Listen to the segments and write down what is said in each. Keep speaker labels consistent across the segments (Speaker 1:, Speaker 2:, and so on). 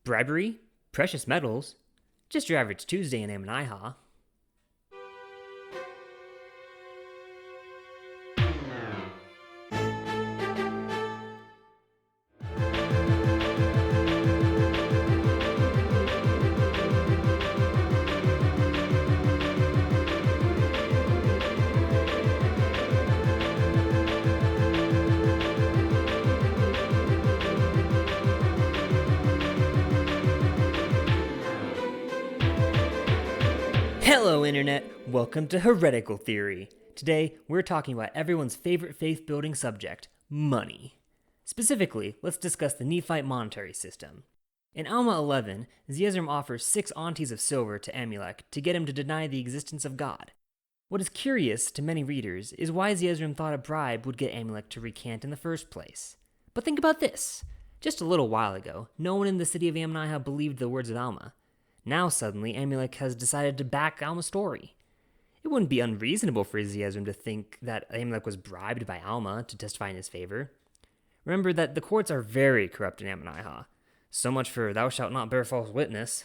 Speaker 1: Bribery? Precious metals? Just your average Tuesday in Ammonihah. Hello, Internet! Welcome to Heretical Theory. Today, we're talking about everyone's favorite faith-building subject, money. Specifically, let's discuss the Nephite monetary system. In Alma 11, Zeezrom offers 6 onties of silver to Amulek to get him to deny the existence of God. What is curious to many readers is why Zeezrom thought a bribe would get Amulek to recant in the first place. But think about this. Just a little while ago, no one in the city of Ammonihah believed the words of Alma. Now suddenly, Amulek has decided to back Alma's story. It wouldn't be unreasonable for Zeezrom to think that Amulek was bribed by Alma to testify in his favor. Remember that the courts are very corrupt in Ammonihah. So much for thou shalt not bear false witness.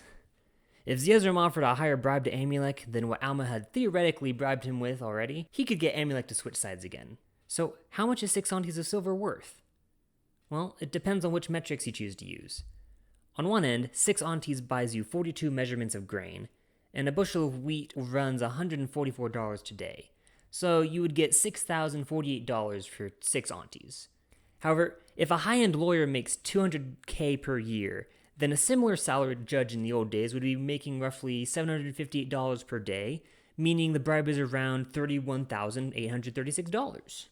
Speaker 1: If Zeezrom offered a higher bribe to Amulek than what Alma had theoretically bribed him with already, he could get Amulek to switch sides again. So how much is 6 onties of silver worth? Well, it depends on which metrics you choose to use. On one end, 6 onties buys you 42 measurements of grain, and a bushel of wheat runs $144 today, so you would get $6,048 for 6 onties. However, if a high-end lawyer makes $200K per year, then a similar salaried judge in the old days would be making roughly $758 per day, meaning the bribe is around $31,836.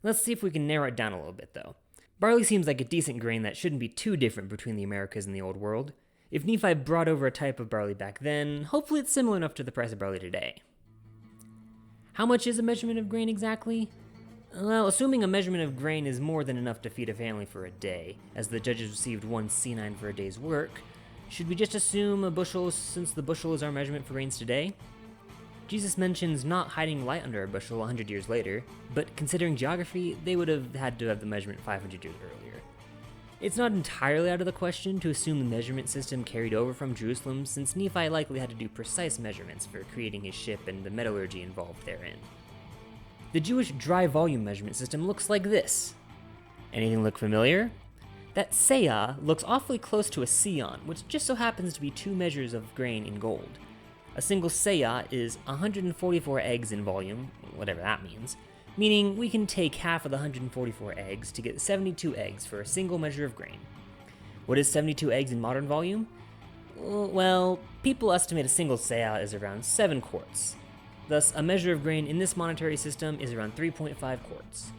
Speaker 1: Let's see if we can narrow it down a little bit, though. Barley seems like a decent grain that shouldn't be too different between the Americas and the Old World. If Nephi brought over a type of barley back then, hopefully it's similar enough to the price of barley today. How much is a measurement of grain exactly? Well, assuming a measurement of grain is more than enough to feed a family for a day, as the judges received 1 C9 for a day's work, should we just assume a bushel since the bushel is our measurement for grains today? Jesus mentions not hiding light under a bushel 100 years later, but considering geography, they would have had to have the measurement 500 years earlier. It's not entirely out of the question to assume the measurement system carried over from Jerusalem, since Nephi likely had to do precise measurements for creating his ship and the metallurgy involved therein. The Jewish dry volume measurement system looks like this. Anything look familiar? That seah looks awfully close to a seon, which just so happens to be 2 measures of grain in gold. A single seah is 144 eggs in volume, whatever that means, meaning we can take half of the 144 eggs to get 72 eggs for a single measure of grain. What is 72 eggs in modern volume? Well, people estimate a single seah is around 7 quarts. Thus, a measure of grain in this monetary system is around 3.5 quarts.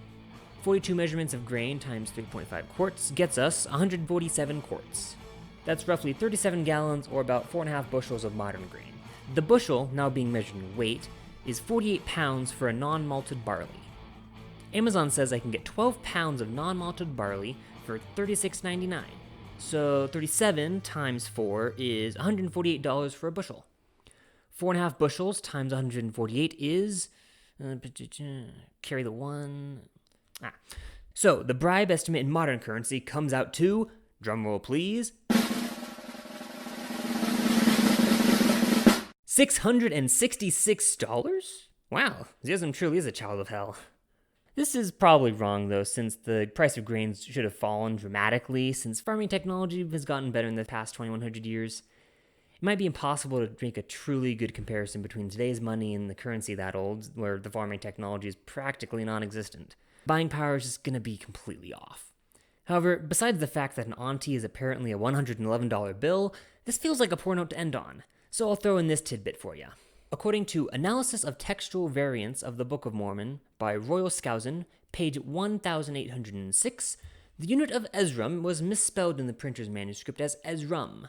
Speaker 1: 42 measurements of grain times 3.5 quarts gets us 147 quarts. That's roughly 37 gallons or about 4.5 bushels of modern grain. The bushel, now being measured in weight, is 48 pounds for a non-malted barley. Amazon says I can get 12 pounds of non-malted barley for $36.99. So 37 times 4 is $148 for a bushel. 4.5 bushels times 148 is... carry the 1... So the bribe estimate in modern currency comes out to, drumroll please, $666? Wow, Zeezrom truly is a child of hell. This is probably wrong though, since the price of grains should have fallen dramatically since farming technology has gotten better in the past 2100 years. It might be impossible to make a truly good comparison between today's money and the currency that old, where the farming technology is practically non-existent. Buying power is just going to be completely off. However, besides the fact that an ontie is apparently a $111 bill, this feels like a poor note to end on. So I'll throw in this tidbit for you. According to Analysis of Textual Variants of the Book of Mormon by Royal Skousen, page 1806, the unit of Ezrom was misspelled in the printer's manuscript as Ezrum.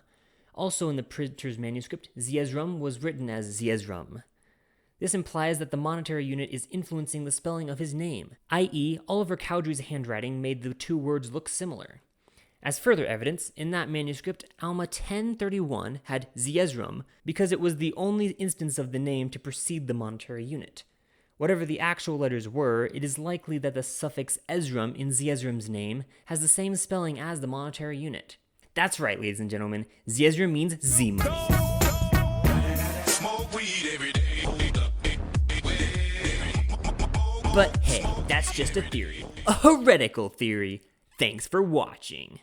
Speaker 1: Also in the printer's manuscript, Zeezrom was written as Zeezrom. This implies that the monetary unit is influencing the spelling of his name, i.e., Oliver Cowdery's handwriting made the 2 words look similar. As further evidence, in that manuscript, Alma 1031 had Zeezrom because it was the only instance of the name to precede the monetary unit. Whatever the actual letters were, it is likely that the suffix Ezrom in Zeezrom's name has the same spelling as the monetary unit. That's right, ladies and gentlemen, Zezra means Z-Money. But hey, that's just a theory. A heretical theory. Thanks for watching.